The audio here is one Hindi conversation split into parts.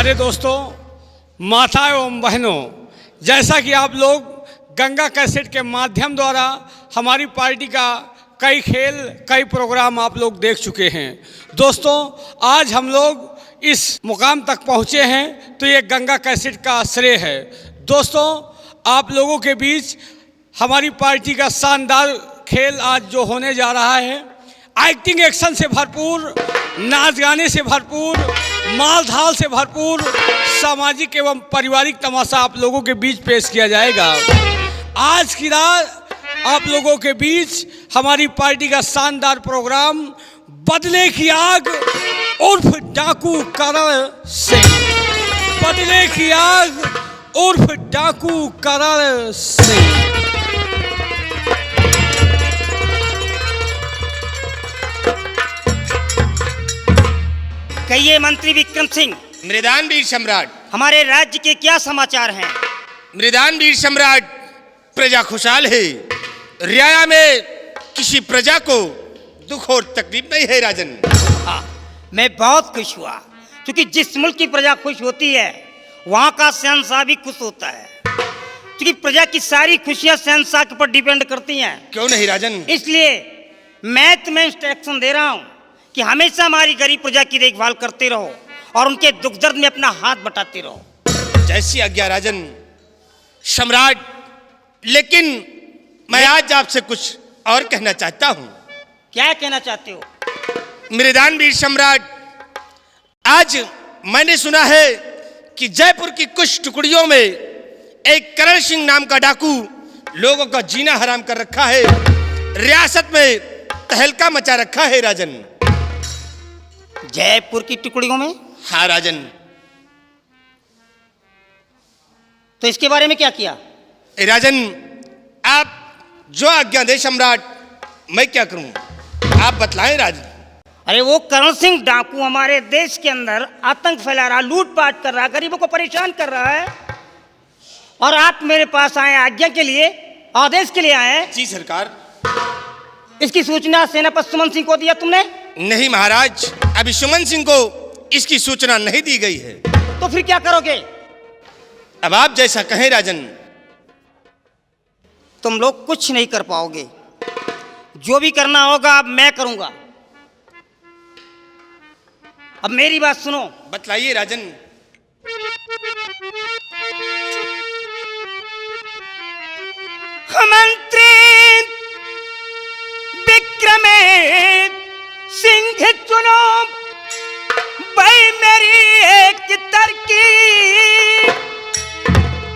प्यारे दोस्तों, माता एवं बहनों, जैसा कि आप लोग गंगा कैसेट के माध्यम द्वारा हमारी पार्टी का कई खेल कई प्रोग्राम आप लोग देख चुके हैं। दोस्तों, आज हम लोग इस मुकाम तक पहुंचे हैं तो ये गंगा कैसेट का श्रेय है। दोस्तों, आप लोगों के बीच हमारी पार्टी का शानदार खेल आज जो होने जा रहा है, एक्टिंग एक्शन से भरपूर, नाच गाने से भरपूर, माल धाल से भरपूर, सामाजिक एवं पारिवारिक तमाशा आप लोगों के बीच पेश किया जाएगा। आज की रात आप लोगों के बीच हमारी पार्टी का शानदार प्रोग्राम बदले की आग उर्फ डाकू करण सिंह, बदले की आग उर्फ डाकू करण सिंह। कहिए मंत्री विक्रम सिंह, मृदान वीर सम्राट, हमारे राज्य के क्या समाचार हैं? मृदान वीर सम्राट, प्रजा खुशहाल है। रियाया में किसी प्रजा को दुख और तकलीफ नहीं है राजन। हाँ, मैं बहुत खुश हुआ, क्योंकि जिस मुल्क की प्रजा खुश होती है वहाँ का शहंशाह भी खुश होता है, क्योंकि प्रजा की सारी खुशियाँ शहंशाह के ऊपर डिपेंड करती हैं। क्यों नहीं राजन? इसलिए मैं तुम्हें इंस्ट्रक्शन दे रहा हूँ कि हमेशा हमारी गरीब प्रजा की देखभाल करते रहो और उनके दुख दर्द में अपना हाथ बटाते रहो। जैसी आज्ञा राजन सम्राट। लेकिन मैं आज आपसे कुछ और कहना चाहता हूँ। क्या कहना चाहते हो? मृदान वीर सम्राट, आज मैंने सुना है कि जयपुर की कुछ टुकड़ियों में एक करण सिंह नाम का डाकू लोगों का जीना हराम कर रखा है, रियासत में तहलका मचा रखा है राजन। जयपुर की टुकड़ियों में? हाँ राजन। तो इसके बारे में क्या किया? राजन, आप जो आज्ञा दे सम्राट, मैं क्या करूं, आप बतलाएं राजन। अरे वो करण सिंह डाकू हमारे देश के अंदर आतंक फैला रहा, लूटपाट कर रहा, गरीबों को परेशान कर रहा है, और आप मेरे पास आए आज्ञा के लिए, आदेश के लिए आए। जी सरकार। इसकी सूचना सेनापति सुमन सिंह को दिया तुमने? नहीं महाराज, अभी सुमन सिंह को इसकी सूचना नहीं दी गई है। तो फिर क्या करोगे? अब आप जैसा कहें राजन। तुम लोग कुछ नहीं कर पाओगे, जो भी करना होगा अब मैं करूंगा। अब मेरी बात सुनो। बतलाइए राजन। मंत्री विक्रम सिंह चुनो, भाई मेरी एक तरकीब,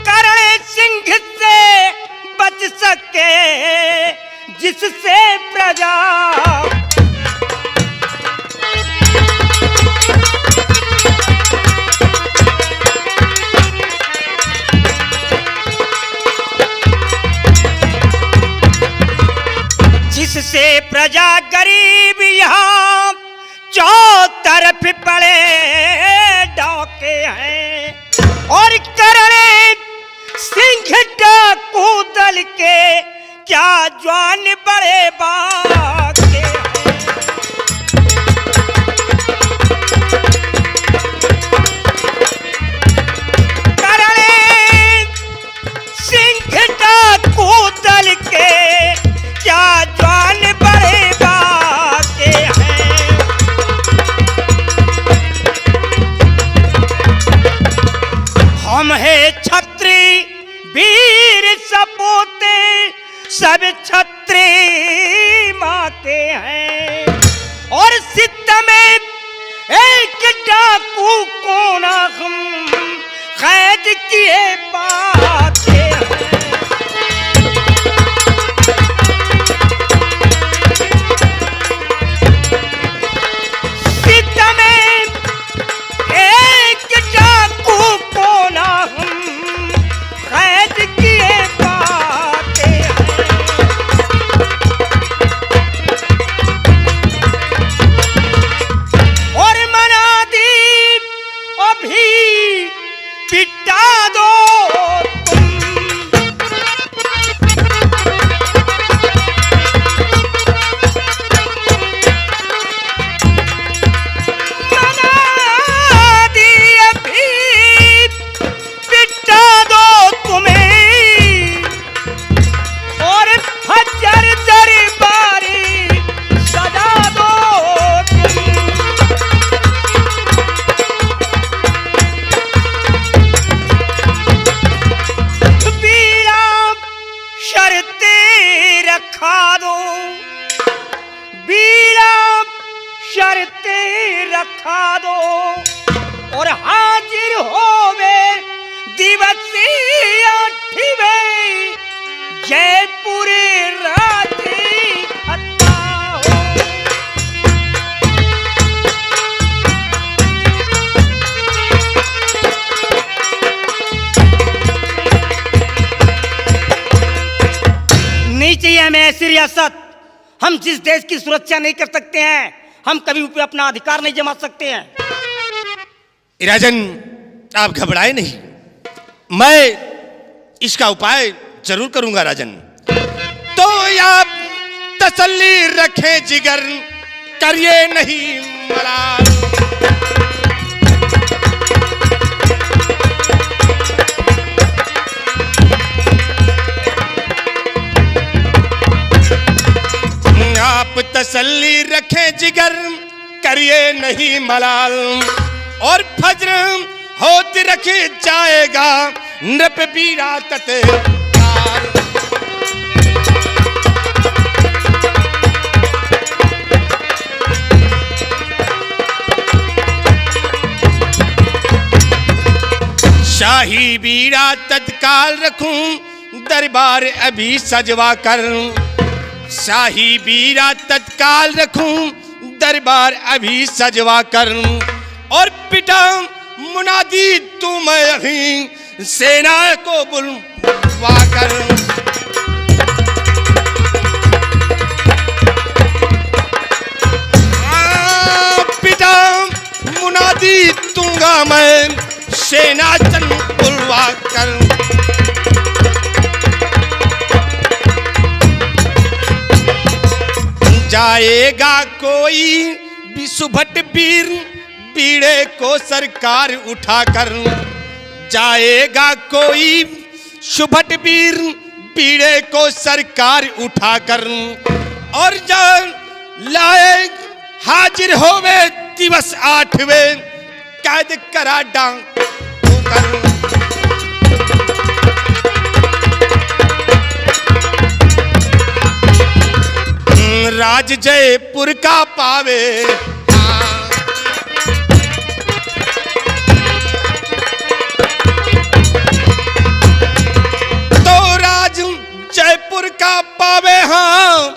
करण सिंह से बच सके जिससे प्रजा जिससे प्रजा गरीब यहाँ चौतरफ पड़े डाके हैं, और करण सिंह डाकू दल के क्या जवान बड़े बाके हैं। करण सिंह डाकू दल के क्या जवान बड़े बाके हैं। हम है छत्री वीर सपूते, सब छत्री माँ के हैं, और सितम में एक डाकू को ना हम कैद किए पाते हैं। पिटा दो तुम रखा दो, बीड़ा शर्ते रखा दो, और हाजिर होवे दिवस 8वें जयपुर रात्रि हत्ता हो। नहीं चाहिए हमें ऐसी रियासत। हम जिस देश की सुरक्षा नहीं कर सकते हैं, हम कभी ऊपर अपना अधिकार नहीं जमा सकते हैं। राजन, आप घबराए नहीं, मैं इसका उपाय जरूर करूंगा राजन। तो आप तसल्ली रखें जिगर, करिए नहीं मलाल। आप तसल्ली रखें जिगर, करिए नहीं मलाल, और फज्र होते रखे जाएगा नृप बीड़ा तत्काल। शाही बीड़ा तत्काल रखूं, दरबार अभी सजवा कर। शाही बीड़ा तत्काल रखूं, दरबार अभी सजवा कर, और पिटा मुनादी तू मैं अभी सेना को बुलवा कर। पिटा मुनादी दूंगा मैं सेना चन बुलवा कर। जाएगा कोई भी सुभट वीर, बीड़े को सरकार उठाकर। जाएगा कोई सुभट वीर, बीड़े को सरकार उठाकर, और जब लाए हाजिर होवे दिवस 8वें कैद करा डांग कर। राज जयपुर का पावे, तो राज जयपुर का पावे, हाँ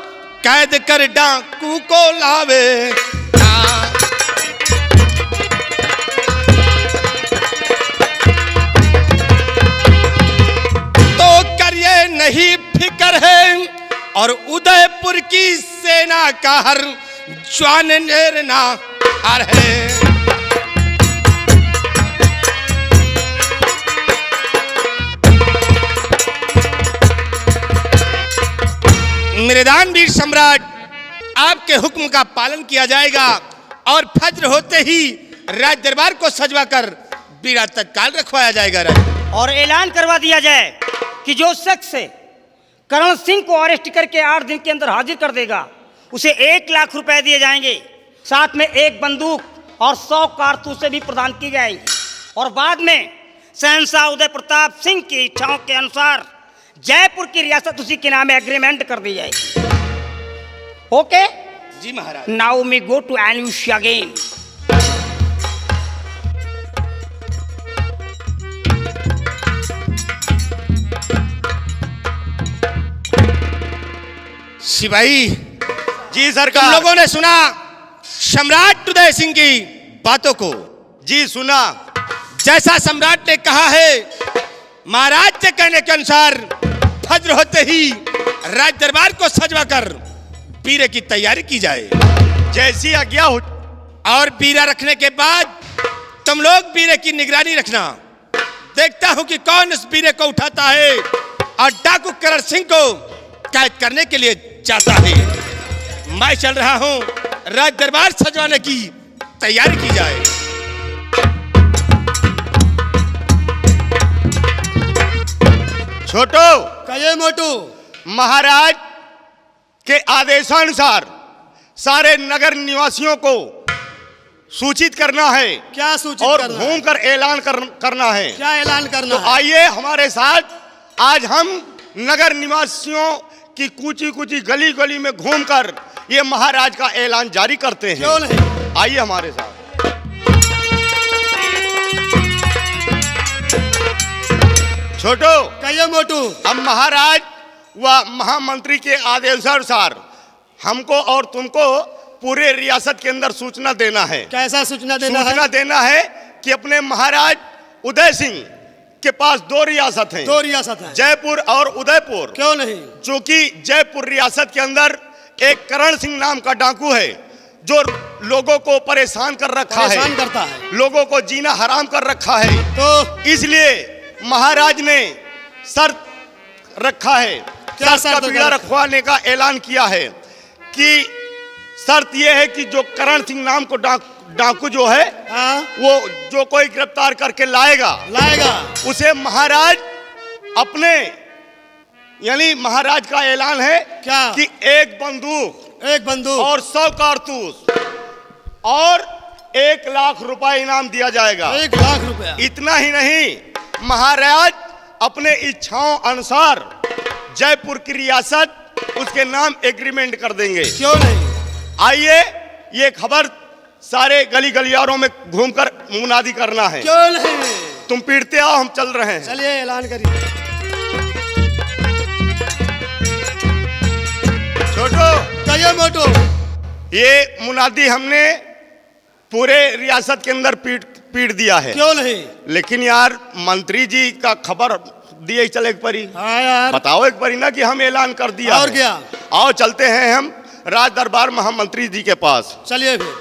कैद कर डाकू को लावे। तो करिए नहीं फिकर है, और उदयपुर की सेना का हर जवान ना हार है। मेरे दानवीर सम्राट, आपके हुक्म का पालन किया जाएगा, और फज्र होते ही राज दरबार को सजवा कर बीड़ा तत्काल रखवाया जाएगा। और ऐलान करवा दिया जाए कि जो शख्स करण सिंह को अरेस्ट करके 8 दिन के अंदर हाजिर कर देगा, उसे 1 लाख रुपए दिए जाएंगे, साथ में 1 बंदूक और 100 कारतूसें भी प्रदान की जाएंगी। और बाद में शहंशाह उदय प्रताप सिंह की इच्छाओं के अनुसार जयपुर की रियासत उसी के नाम एग्रीमेंट कर दी जाएगी। ओके जी महाराज। नाउ वी गो टू एन्यूश अगेन। सिपाही जी तुम सरकार। लोगों ने सुना सम्राट उदय सिंह की बातों को? जी सुना। जैसा सम्राट ने कहा है, महाराज के कहने के अनुसार फज्र होते ही राज दरबार को सजवा कर बीरे की तैयारी की जाए। जैसी आज्ञा हो। और बीरा रखने के बाद तुम लोग बीरे की निगरानी रखना। देखता हूं कि कौन इस बीरे को उठाता है और डाकू करण सिंह को कैद करने के लिए जाता है। मैं चल रहा हूं, राज दरबार सजवाने की तैयारी की जाए। छोटो कहे मोटू, महाराज के आदेशानुसार सारे नगर निवासियों को सूचित करना है। क्या सूचित और करना है? घूमकर ऐलान करना है। क्या ऐलान करना तो है? आइए हमारे साथ, आज हम नगर निवासियों कि कूची कूची गली गली में घूमकर ये महाराज का ऐलान जारी करते हैं। क्यों नहीं? आइए हमारे साथ। छोटो, कहिए मोटू। हम महाराज व महामंत्री के आदेशानुसार हमको और तुमको पूरे रियासत के अंदर सूचना देना है। कैसा सूचना देना है? सूचना देना है कि अपने महाराज उदय सिंह के पास 2 रियासत हैं। 2 रियासत है। जयपुर और उदयपुर। क्यों नहीं? चूंकि जयपुर रियासत के अंदर एक करण सिंह नाम का डाकू है जो लोगों को परेशान कर रखा है, परेशान करता है, लोगों को जीना हराम कर रखा है। तो इसलिए महाराज ने शर्त रखा है, क्या शर्त का शर्त बीड़ा रखा? रखवाने का ऐलान किया है कि शर्त यह है कि जो करण सिंह नाम को डाकू जो है, हाँ? वो जो कोई गिरफ्तार करके लाएगा उसे महाराज अपने, यानी महाराज का ऐलान है क्या? कि एक बंदूक और 100 कारतूस और 1 लाख रुपए इनाम दिया जाएगा। 1 लाख रुपया। इतना ही नहीं, महाराज अपने इच्छाओं अनुसार जयपुर की रियासत उसके नाम एग्रीमेंट कर देंगे। क्यों नहीं? आइए, ये खबर सारे गली गलियारों में घूमकर मुनादी करना है। क्यों नहीं? तुम पीटते आओ, हम चल रहे हैं। चलिए ऐलान करिए। छोटो, कहिए मोटू। ये मुनादी हमने पूरे रियासत के अंदर पीट दिया है। क्यों नहीं? लेकिन यार मंत्री जी का खबर दिए चले एक परी। हाँ यार, बताओ एक परी ना कि हम ऐलान कर दिया और है। क्या? आओ चलते हैं हम राज दरबार महामंत्री जी के पास। चलिए फिर।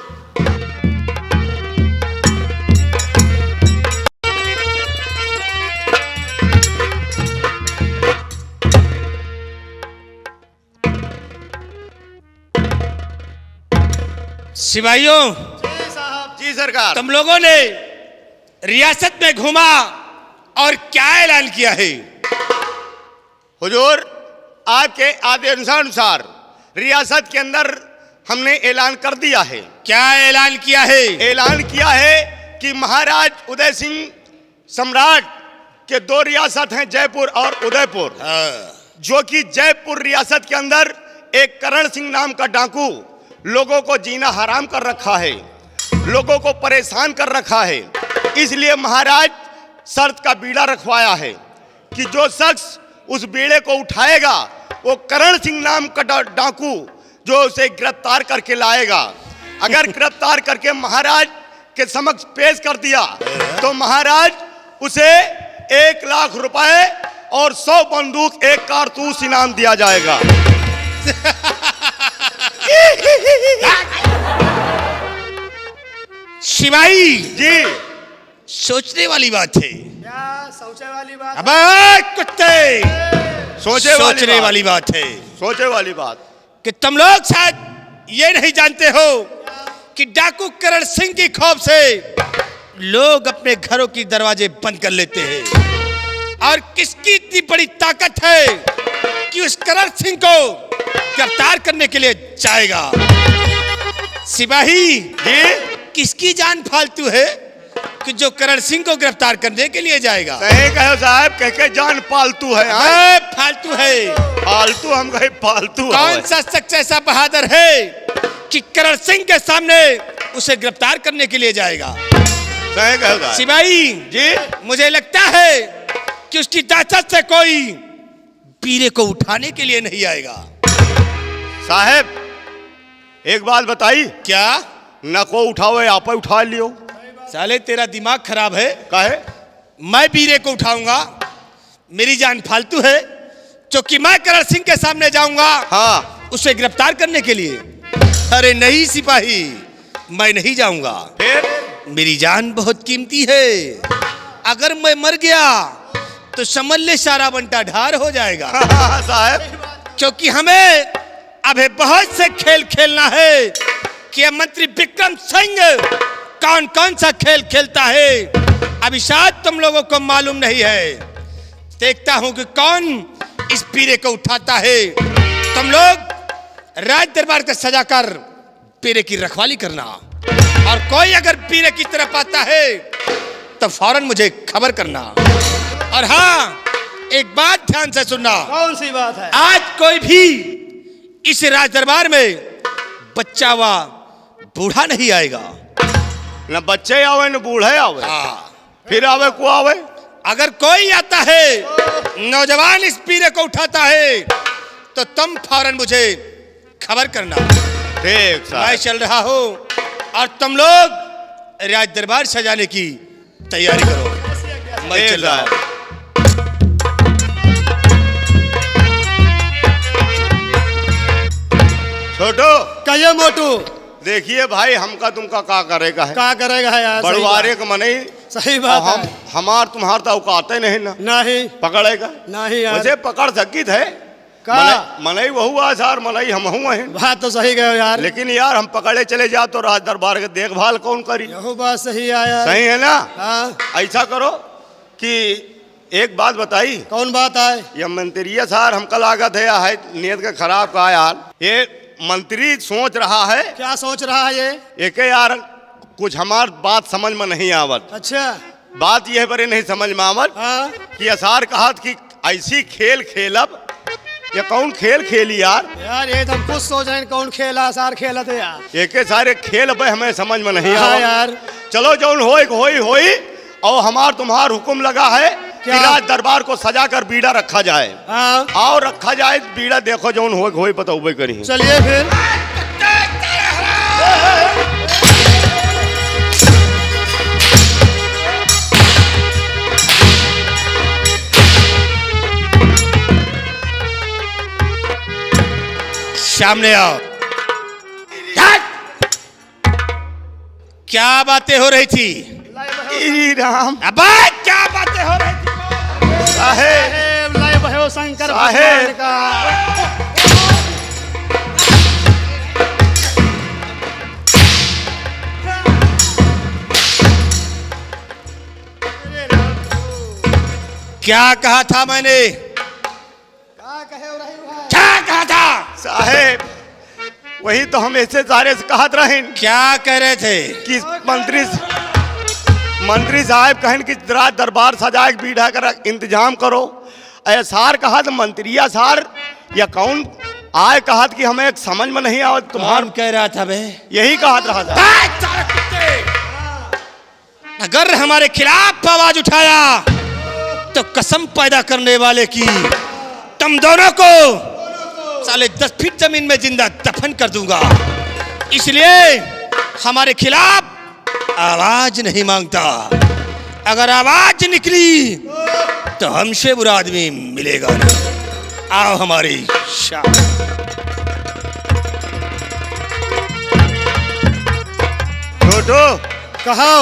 सिपाहियों, जी सरकार। तुम लोगों ने रियासत में घूमा और क्या ऐलान किया है? हुजूर, आपके आदेशानुसार रियासत के अंदर हमने ऐलान कर दिया है। क्या ऐलान किया है? ऐलान किया है कि महाराज उदय सिंह सम्राट के 2 रियासत हैं, जयपुर और उदयपुर। जो कि जयपुर रियासत के अंदर एक करण सिंह नाम का डाकू लोगों को जीना हराम कर रखा है, लोगों को परेशान कर रखा है। इसलिए महाराज शर्त का बीड़ा रखवाया है कि जो शख्स उस बीड़े को उठाएगा वो करण सिंह नाम का डाकू जो उसे गिरफ्तार करके लाएगा। अगर गिरफ्तार करके महाराज के समक्ष पेश कर दिया तो महाराज उसे 1 लाख रुपए और 100 बंदूक 1 कारतूस इनाम दिया जाएगा। शिवाई जी, सोचने वाली बात है। क्या सोचे वाली बात? अबे कुत्ते, सोचने वाली बात है। सोचे वाली बात कि तुम लोग शायद ये नहीं जानते हो कि डाकू करण सिंह की खौफ से लोग अपने घरों की दरवाजे बंद कर लेते हैं। और किसकी इतनी बड़ी ताकत है कि उस करण सिंह को गिरफ्तार करने के लिए जाएगा। सिपाही जी, किसकी जान फालतू है कि जो करण सिंह को गिरफ्तार करने के लिए जाएगा? सही कहो साहब, कह के जान पालतू है। अबे फालतू है। फालतू, हम कहे फालतू। कौन सा शख्स ऐसा बहादुर है कि करण सिंह के सामने उसे गिरफ्तार करने के लिए जाएगा? सही कहो साहब। सिपाही जी, मुझे लगता है कि उसकी ताकत से कोई पीरे को उठाने के लिए नहीं आएगा। साहब एक बात बताई, क्या? न को उठाओ, आप ही उठा लियो। साले तेरा दिमाग खराब है। काहे? मैं पीरे को उठाऊंगा? मेरी जान फालतू है क्योंकि मैं करण सिंह के सामने जाऊंगा हाँ, उसे गिरफ्तार करने के लिए। अरे नहीं सिपाही, मैं नहीं जाऊंगा। फिर मेरी जान बहुत कीमती है। अगर मैं मर गया तो समझ ले सारा बंटा ढार हो जाएगा। साहब, क्योंकि हमें अभी बहुत से खेल खेलना है कि मंत्री विक्रम सिंह कौन कौन सा खेल खेलता है अभी शायद तुम लोगों को मालूम नहीं है। देखता हूं कि कौन इस पीरे को उठाता है। तुम लोग राज दरबार का सजाकर पीरे की रखवाली करना, और कोई अगर पीरे की तरफ आता है तो फौरन मुझे खबर करना। और हाँ, एक बात ध्यान से सुनना। कौन सी बात है? आज कोई भी इस राज दरबार में बच्चा व बूढ़ा नहीं आएगा। न बच्चे आवे न बूढ़े आवे। हाँ। फिर आवे को आवे। अगर कोई आता है नौजवान इस पीरे को उठाता है तो तुम फौरन मुझे खबर करना। ठीक मैं साहब। चल रहा हूँ और तुम लोग राज दरबार सजाने की तैयारी करो। मैं चल रहा हूँ। छोटो कहिए मोटू। देखिए भाई, हमका तुमका का करेगा है। क्या करेगा है यार? बड़वारे का मने सही बात हम है। हमार तुम्हार तो औकाते नहीं ना नहीं पकड़ेगा। नहीं यार। वैसे पकड़ सकित है का? मनई वहु आसार मनई हम हैं। बात तो सही गए यार। लेकिन यार हम पकड़े चले जा तो राज दरबार के देखभाल कौन करी? यही बात सही है यार। सही है ना? हाँ। ऐसा करो कि एक बात बताई। कौन बात है? ये मंत्रिया सार हमका लागत है या है नियत का खराब का यार। ये मंत्री सोच रहा है। क्या सोच रहा है ये? एक यार कुछ हमार बात समझ में नहीं आवत। अच्छा। बात यह पर नहीं समझ में आवत हाँ। कि असार कहत कि ऐसी खेल खेलब। ये कौन खेल खेली यार? यार ये तो हम खुद सोच रहे हैं कौन खेला सार खेला थे यार। एक सारे खेल पे हमें समझ में नहीं हाँ आवत यार। चलो जौन होई और हमार तुम्हार हुक्म लगा है कि क्या? राज दरबार को सजा कर बीड़ा रखा जाए। हाँ। आओ रखा जाए बीड़ा। देखो जौन होई बताओ करी। चलिए फिर। सामने आओ। क्या बातें हो रही थी? ई राम अबे क्या बातें हो रही थी? साहेब, लय भयो शंकर साहेब। भगवान का। क्या कहा था मैंने? क्या कहा था? साहेब वही तो हम ऐसे सारे से कहत रहे क्या कह रहे थे? कि मंत्री साहब कहन कि राज दरबार सजाए के बीड़ा कर इंतजाम करो। सार कहा तो मंत्रिया सार या कौन आए कहत कि हमें एक समझ में नहीं आवत तुम्हार। कौन कह रहा था बे? यही कहत रहा था। अगर हमारे खिलाफ आवाज उठाया तो कसम पैदा करने वाले की तुम दोनों को साले 10 फीट जमीन में जिंदा दफन कर दूंगा। इसलिए हमारे खिलाफ आवाज नहीं मांगता। अगर आवाज निकली तो हमसे बुरा आदमी मिलेगा नहीं। आओ हमारी शान। छोटो कहो।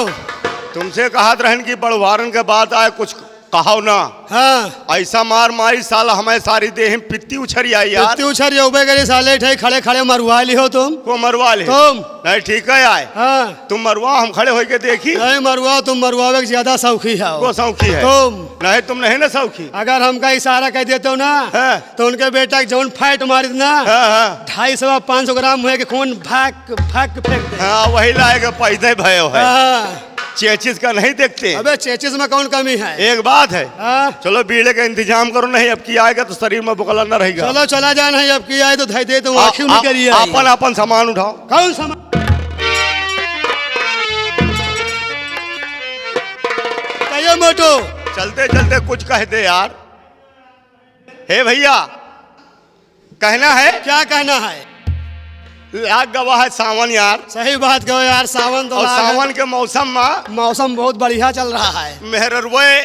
तुमसे कहत रहन कि बड़वारन के बाद आए कुछ कहो ना। हाँ। ऐसा मार मारी साला हमें सारी देह पित्ती उछरी आई यार। इतनी उछर योबे करे साले ठे खड़े खड़े मरवा ली हो तुम। को मरवा ले तुम। नहीं ठीक है आए। हाँ। तुम मरवा हम खड़े होके देखी। नहीं मरवाओ तुम मरवावे के ज्यादा शौकी है को सौखी है तुम। नहीं तुम नहीं ना सौखी। अगर हमका इशारा कह देते हो ना हाँ। तो उनके बेटा के जौन फाइट मारी ना हाँ हाँ 250-500 ग्राम हुए के खून भाग भाग के फेंक दे। हाँ वही लाएगा पैदे भयो है। हाँ। चेचिस का नहीं देखते। अबे चेचिस में कौन कमी है? एक बात है हाँ। चलो बीड़े का इंतजाम करो। नहीं अब की आएगा तो शरीर में बुकला न रहेगा। चलो चला जाना है अब की आए तो धई दे तो आँखियों नहीं करिए। अपन अपन सामान उठाओ। कौन सामान? कहिए मोटू। चलते चलते कुछ कह दे यार। हे भैया कहना है। क्या कहना है? लाग गवा है सावन यार। सही बात कहो यार। सावन तो और लाग है। सावन के मौसम में मौसम बहुत बढ़िया चल रहा है। मेहररुए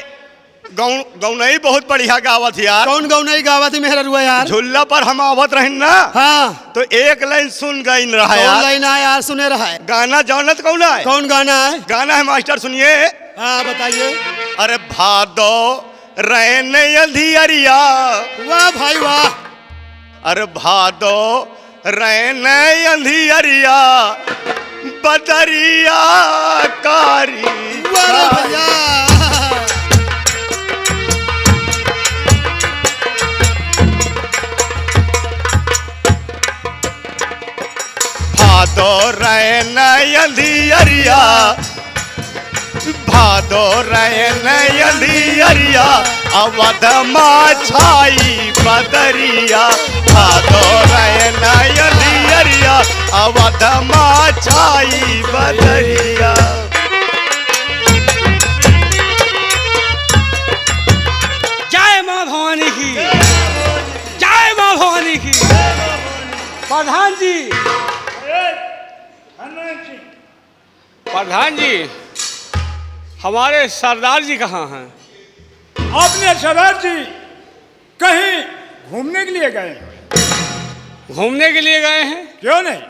गौनई बहुत बढ़िया गावत यार। कौन गाँव नहीं गावा थी मेहर रुआ यार? झुल्ला पर हम आवत रहे ना। हाँ। तो एक लाइन सुन गई रहा कौन यार। लाइन है यार? सुने रहा है। गाना जानत कौन है? कौन गाना है? गाना है मास्टर सुनिए। हाँ बताइए। अरे भादो रैन अंधियरिया। वाह भाई वाह। अरे भादो रैन अंधियरिया बदरिया कारी। वाह भैया। भादो रैन अंधियरिया भादो रैन अंधियरिया अवध छाई बदरिया भादो नयनिया अवध छाई बदरिया। जय माँ भवानी की, जय माँ भवानी की। प्रधान जी, प्रधान जी, हमारे सरदार जी कहाँ हैं? अपने सरदार जी कहीं घूमने के लिए गए हैं। घूमने के लिए गए हैं? क्यों नहीं?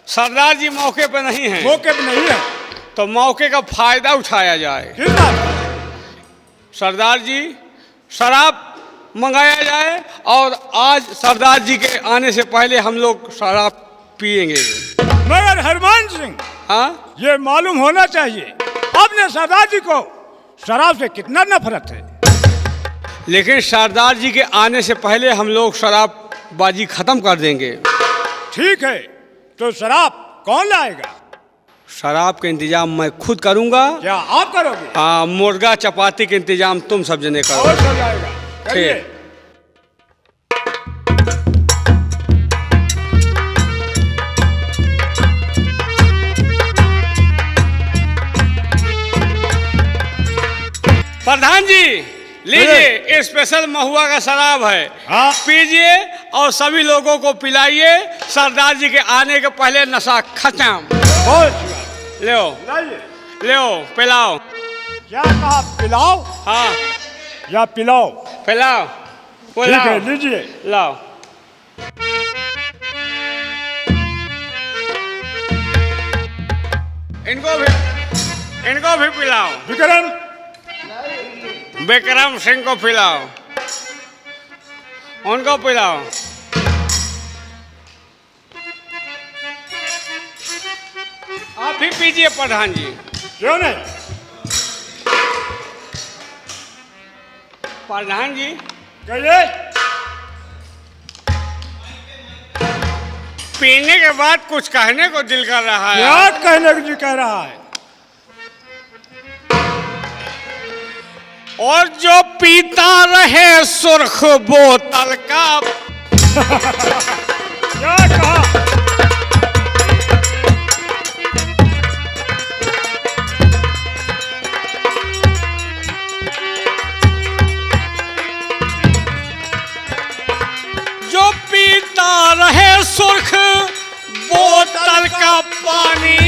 सरदार जी मौके पर नहीं हैं। मौके पे नहीं है तो मौके का फायदा उठाया जाए। किस बात? सरदार जी शराब मंगाया जाए और आज सरदार जी के आने से पहले हम लोग शराब पिएंगे। मगर हरमान सिंह, हाँ, ये मालूम होना चाहिए अपने सरदार जी को शराब से कितना नफरत है। लेकिन सरदार जी के आने से पहले हम लोग शराबबाजी खत्म कर देंगे। ठीक है, तो शराब कौन लाएगा? शराब का इंतजाम मैं खुद करूंगा। क्या आप करोगे? हाँ, मुर्गा चपाती का इंतजाम तुम सब जने करो। और सब लाएगा? कहिए। ठीक। प्रधान जी लीजिए, स्पेशल महुआ का शराब है। हाँ। पीजिए और सभी लोगों को पिलाइए। सरदार जी के आने के पहले नशा खत्म। बहुत अच्छी बात। लो लाइए। लो, पिलाओ। क्या कहा? पिलाओ हाँ, या पिलाओ? पिलाओ। ठीक है, लीजिए। लाओ। इनको भी पिलाओ। विक्रम, विक्रम सिंह को पिलाओ, उनको पिलाओ। आप भी पीजिए प्रधान जी। क्यों नहीं? प्रधान जी कहिए। पीने के बाद कुछ कहने को दिल कर रहा है। क्या कहने को जी कह रहा है? और जो पीता रहे सुर्ख बोतल का। क्या कहा? जो पीता रहे सुर्ख बोतल का पानी,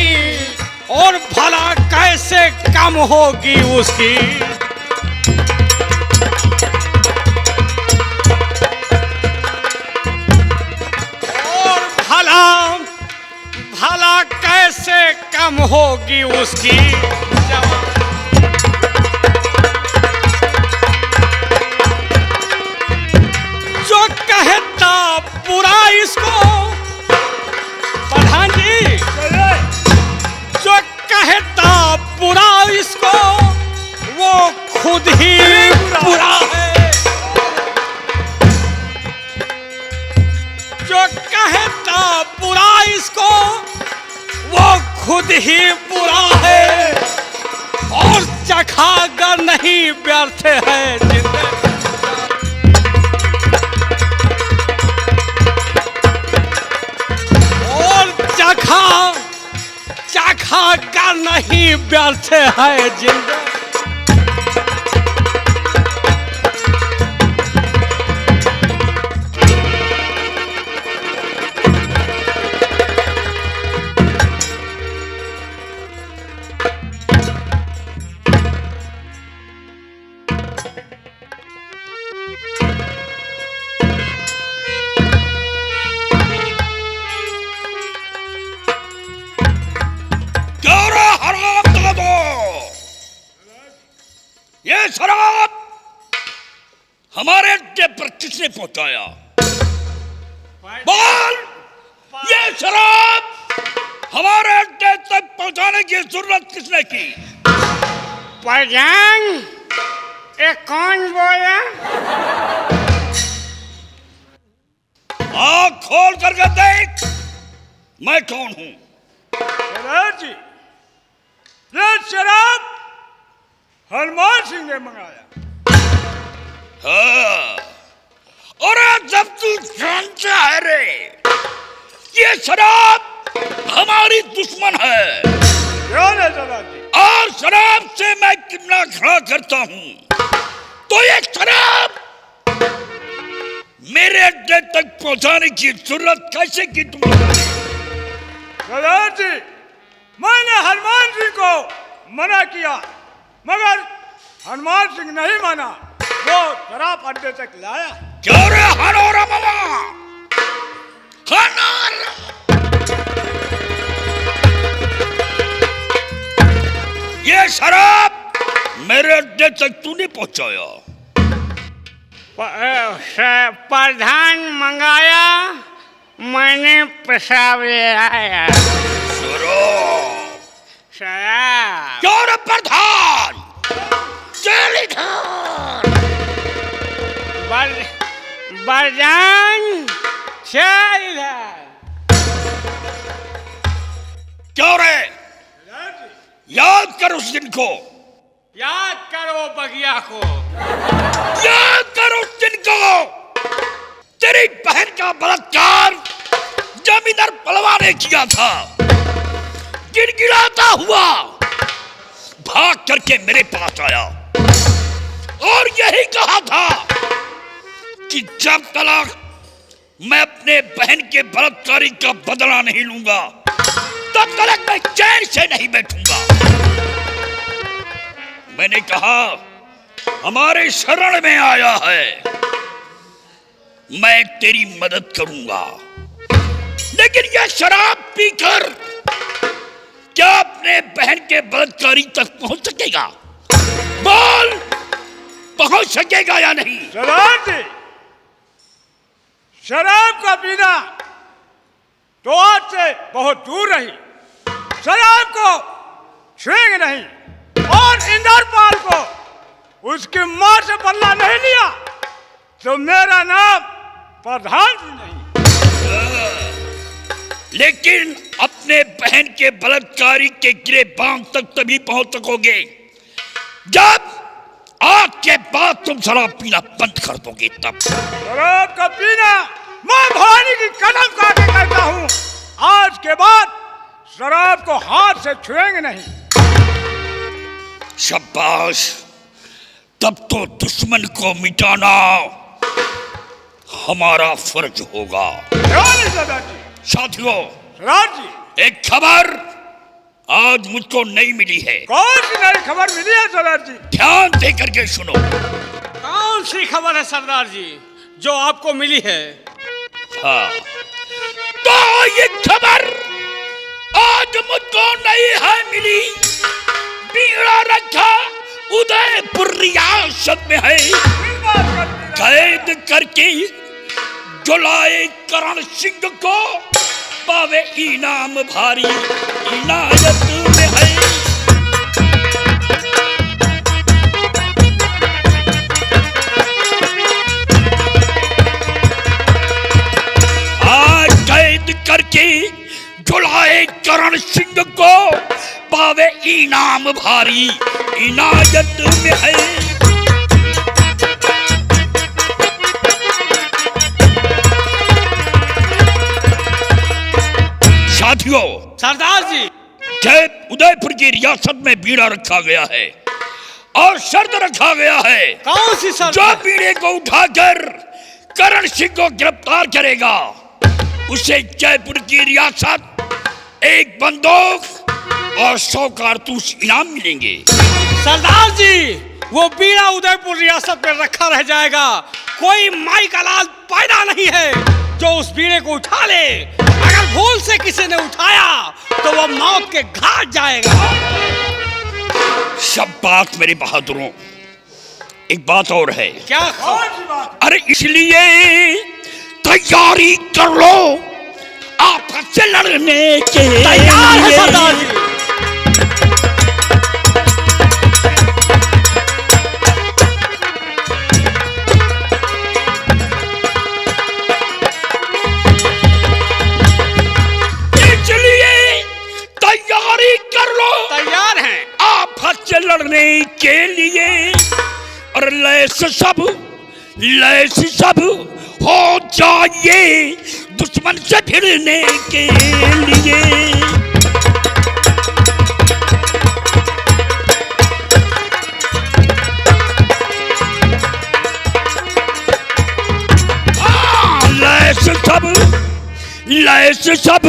और भला कैसे कम होगी उसकी। और भला भला कैसे कम होगी उसकी। जो कहता बुरा इसको, प्रधान जी, जो कहता बुरा इसको वो खुद ही बुरा है। जो कहता बुरा इसको वो खुद ही बुरा है। और चखाकर नहीं व्यर्थ है जिंदगी। चखा का नहीं व्यर्थ है जिंदगी। ये शराब हमारे अड्डे पर किसने पहुंचाया? बोल, ये शराब हमारे अड्डे तक पहुंचाने की जरूरत किसने की? प्रधान, ये कौन बोला? आँख खोल करके देख, मैं कौन हूं। सरदार जी, ये शराब हरमान सिंह ने मंगाया। हाँ। और जब तू जानता है रे, ये शराब हमारी दुश्मन है। क्यों नहीं सरदार जी? और शराब से मैं कितना खड़ा करता हूं, तो ये शराब मेरे अड्डे तक पहुंचाने की जरूरत कैसे की तुमने? सरदार जी, मैंने हनुमान सिंह को मना किया, मगर हनुमान सिंह नहीं माना, वो शराब अड्डे तक लाया। क्यों रे हनोरा मामा? हनोरा! ये शराब मेरे अड्डे तक तू नहीं पहुंचाया। प्रधान मंगाया, मैंने पेशाब ले आया। शराब क्यों रे प्रधान? चल इधर। बरजान चल इधर। क्यों रे? याद कर उस दिन को, याद करो बगिया को, याद कर उस दिन को। तेरी बहन का बलात्कार जमींदार पलवा ने किया था। गिड़गिड़ाता हुआ भाग करके मेरे पास आया और यही कहा था कि जब तक मैं अपने बहन के बलात्कारी का बदला नहीं लूंगा, तब तक मैं चैन से नहीं बैठूंगा। मैंने कहा हमारे शरण में आया है, मैं तेरी मदद करूंगा, लेकिन यह शराब पीकर क्या अपने बहन के बलात्कारी तक पहुंच सकेगा? बोल, पहुंच सकेगा या नहीं? सरदार जी, शराब का पीना तो आज से बहुत दूर रही, शराब को छुएंगे नहीं, और इंद्रपाल को उसकी मां से बदला नहीं लिया तो मेरा नाम प्रधान जी नहीं। लेकिन अपने बहन के बलात्कारी के गिरेबान तक तभी पहुंच सकोगे जब आज के बाद तुम शराब पीना बंद कर दोगे। तब शराब का पीना मैं भवानी की कदम काटे करता हूँ, आज के बाद शराब को हाथ से छुएंगे नहीं। शाबाश, तब तो दुश्मन को मिटाना हमारा फर्ज होगा। क्यों नहीं सरदार जी? साथियों, सरदार जी, एक खबर आज मुझको नहीं मिली है। कौन सी नई खबर मिली है सरदार जी? ध्यान दे करके सुनो। कौन सी खबर है सरदार जी जो आपको मिली है? हाँ, तो ये खबर आज मुझको नहीं है मिली। बीड़ा रखा उदयपुर रियासत में है, कैद करके जुलाए करण सिंह को पावे इनाम भारी, इनायत में है। आज कैद करके जुलाए करण सिंह को पावे इनाम भारी, इनायत में है। साथियों, सरदार जी, जय उदयपुर की रियासत में बीड़ा रखा गया है और शर्त रखा गया है, कौन सी शर्त? जो बीड़े को उठाकर करण सिंह को गिरफ्तार करेगा उसे जयपुर की रियासत, एक बंदूक और 100 कारतूस इनाम मिलेंगे। सरदार जी, वो बीड़ा उदयपुर रियासत में रखा रह जाएगा। कोई माई का लाल पैदा नहीं है जो उस बीड़े को उठा ले। अगर भूल से किसी ने उठाया तो वो मौत के घाट जाएगा। शाबाश मेरे बहादुरों, एक बात और है। क्या? कौन सी बात? अरे इसलिए तैयारी कर लो आपस से लड़ने के। तैयार है सरदार जी। इसलिए तैयारी कर लो, तैयार हैं। आपस से लड़ने के लिए। और लैस सब लैस सब हो जाइए दुश्मन से भिड़ने के लिए। लैस सब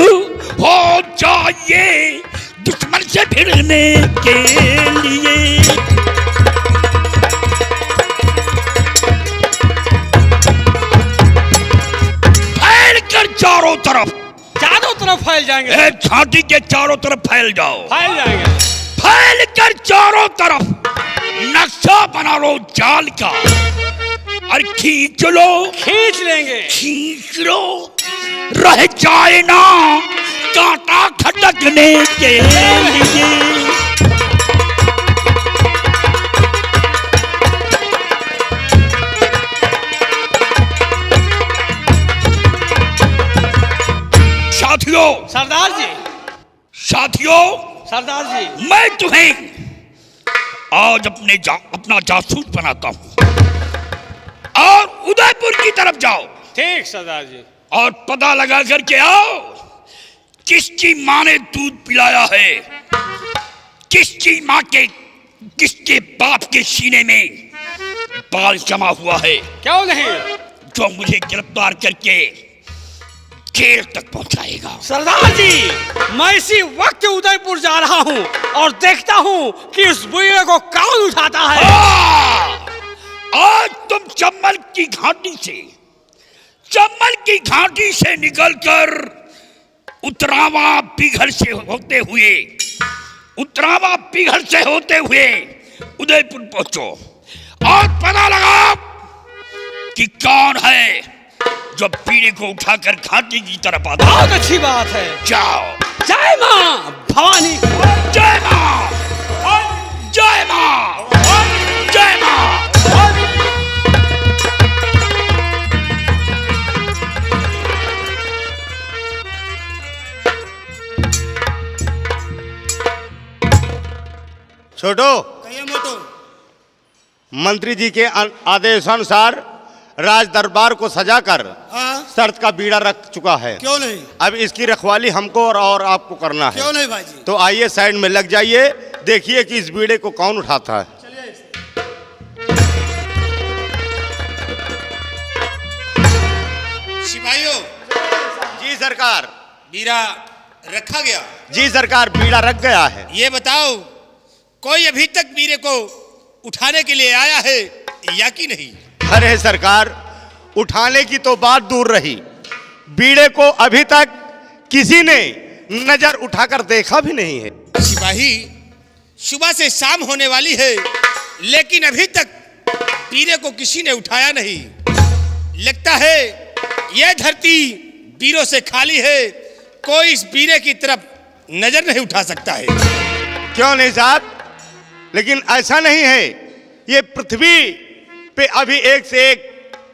हो जाइए दुश्मन से भिड़ने के लिए। फैल कर चारों तरफ फैल जाएंगे। छाती के चारों तरफ फैल जाओ। फैल जाएंगे। फैल कर चारों तरफ नक्शा बना लो जाल का और खींच लेंगे। खींच लो रह जाए ना कांटा खटकने के लिए। साथियों सरदार जी मैं तुम्हें आज अपना जासूस बनाता हूं और उदयपुर की तरफ जाओ। ठीक सरदार जी। और पता लगा करके आओ किसकी माँ ने दूध पिलाया है, किसकी माँ के किसके बाप के सीने में बाल जमा हुआ है। क्यों नहीं, जो मुझे गिरफ्तार करके जेल तक पहुंचाएगा। सरदार जी मैं इसी वक्त उदयपुर जा रहा हूं और देखता हूं कि उस बुढ़े को कौन उठाता है। आज तुम चम्बल की घाटी से निकलकर उतरावा पीघर से होते हुए उदयपुर पहुंचो और पता लगाओ कि कौन है जो पीढ़े को उठाकर घाटी की तरफ आता है। बहुत अच्छी बात है। जाओ। जय मां भवानी। जय मां। जय मां। जय मां। छोटो मंत्री जी के आदेशानुसार राज दरबार को सजाकर शर्त का बीड़ा रख चुका है। क्यों नहीं? अब इसकी रखवाली हमको और आपको करना है। क्यों नहीं भाई जी? तो आइए साइड में लग जाइए, देखिए कि इस बीड़े को कौन उठाता है। सिपाहियों जी सरकार। बीड़ा रखा गया? जी सरकार, बीड़ा रख गया है। ये बताओ कोई अभी तक बीड़े को उठाने के लिए आया है या कि नहीं? अरे सरकार, उठाने की तो बात दूर रही, बीड़े को अभी तक किसी ने नजर उठाकर देखा भी नहीं है। सिपाही सुबह से शाम होने वाली है लेकिन अभी तक बीड़े को किसी ने उठाया नहीं। लगता है यह धरती बीड़ों से खाली है, कोई इस बीड़े की तरफ नजर नहीं उठा सकता है। क्यों नहीं साहब, लेकिन ऐसा नहीं है। ये पृथ्वी पे अभी एक से एक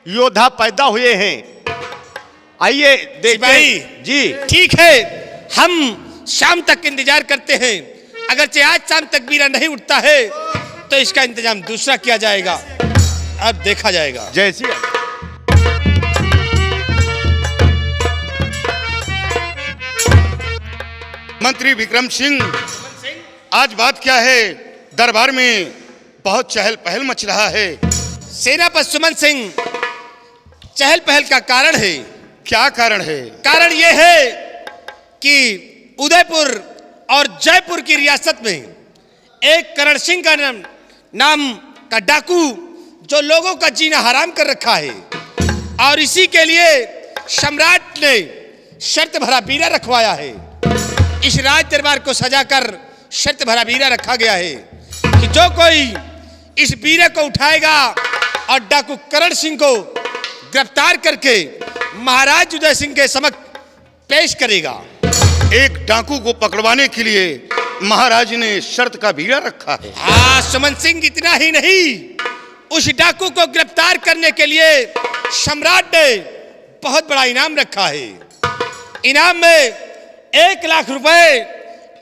योद्धा पैदा हुए हैं। आइए देखिए। जी ठीक है, हम शाम तक इंतजार करते हैं। अगर आज शाम तक बीड़ा नहीं उठता है तो इसका इंतजाम दूसरा किया जाएगा, अब देखा जाएगा। जैसी मंत्री विक्रम सिंह, आज बात क्या है? दरबार में बहुत चहल पहल मच रहा है। सेनापति सुमन सिंह, चहल पहल का कारण है। क्या कारण है? कारण यह है कि उदयपुर और जयपुर की रियासत में एक करण सिंह का नाम का डाकू जो लोगों का जीना हराम कर रखा है और इसी के लिए सम्राट ने शर्त भरा बीड़ा रखवाया है। इस राज दरबार को सजाकर शर्त भरा बीड़ा रखा गया है कि जो कोई इस बीड़े को उठाएगा और डाकू करण सिंह को गिरफ्तार करके महाराज उदय सिंह के समक्ष पेश करेगा। एक डाकू को पकड़वाने के लिए महाराज ने शर्त का बीड़ा रखा है। हाँ सुमन सिंह, इतना ही नहीं, उस डाकू को गिरफ्तार करने के लिए सम्राट ने बहुत बड़ा इनाम रखा है। इनाम में 1 लाख रुपए,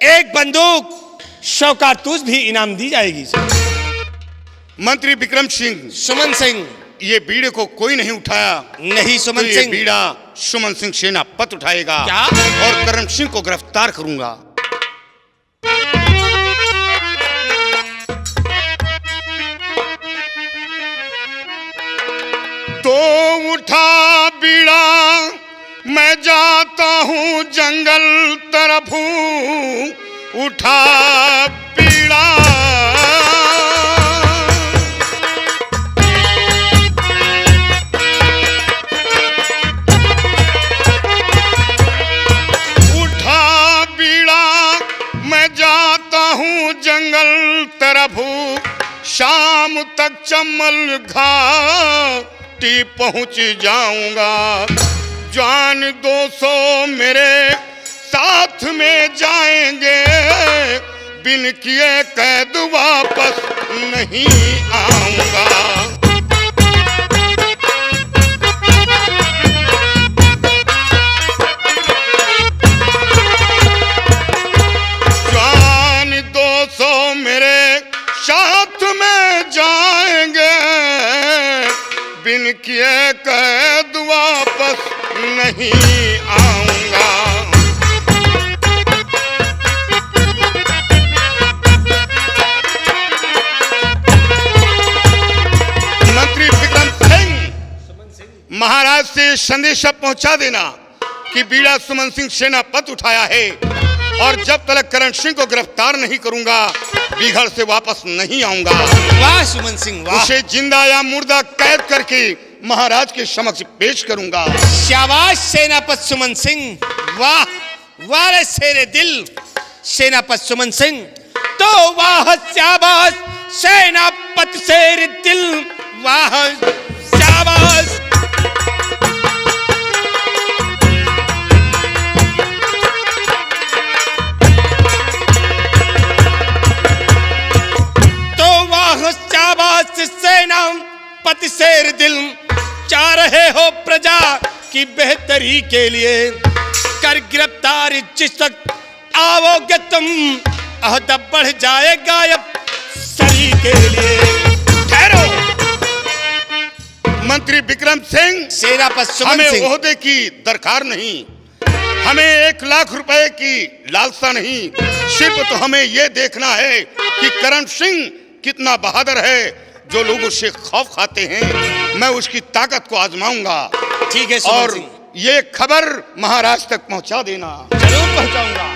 एक बंदूक, 100 कारतूस भी इनाम दी जाएगी। मंत्री विक्रम सिंह, सुमन सिंह, ये बीड़े को कोई नहीं उठाया नहीं तो सुमन ये सिंह। बीड़ा सुमन सिंह सेनापत उठाएगा क्या? और करण सिंह को गिरफ्तार करूंगा। तो उठा बीड़ा मैं जाता हूं जंगल तरफ, उठा बीड़ा उठा बीड़ा मैं जाता हूं जंगल तरफ, शाम तक चमल घाटी पहुंच जाऊंगा। जान 200 मेरे साथ में जाएंगे, बिन किए कैद वापस नहीं आऊंगा। जान 200 मेरे साथ में जाएंगे, बिन किए कैद वापस नहीं आऊंगा। मंत्री विक्रम सिंह महाराज से संदेश पहुंचा देना कि बीड़ा सुमन सिंह सेनापत उठाया है, और जब तक करण सिंह को गिरफ्तार नहीं करूंगा बिघड़ से वापस नहीं आऊंगा। वाह सुमन सिंह वाह। उसे जिंदा या मुर्दा कैद करके महाराज के समक्ष पेश करूंगा। शाबाश सेनापत सुमन सिंह, वाह वाह रे शेरे दिल सेनापत सुमन सिंह। तो वाह शाबाश सेनापत शेर दिल, वाह शाबाश। तो वाह शाबाश सेनापत शेर दिल, चाह रहे हो प्रजा की बेहतरी के लिए, कर गिरफ्तार जिस तक आओगे तुम, अहदा बढ़ जाएगा अब सरी के लिए। ठहरो मंत्री विक्रम सिंह, सेनापत सुमन हमें सिंह। ओहदे की दरकार नहीं, हमें 1 लाख रुपए की लालसा नहीं, सिर्फ तो हमें यह देखना है कि करण सिंह कितना बहादुर है, जो लोग उससे खौफ खाते हैं। मैं उसकी ताकत को आजमाऊंगा। ठीक है सुमन और सिंह, ये खबर महाराज तक पहुंचा देना। जरूर पहुंचाऊंगा।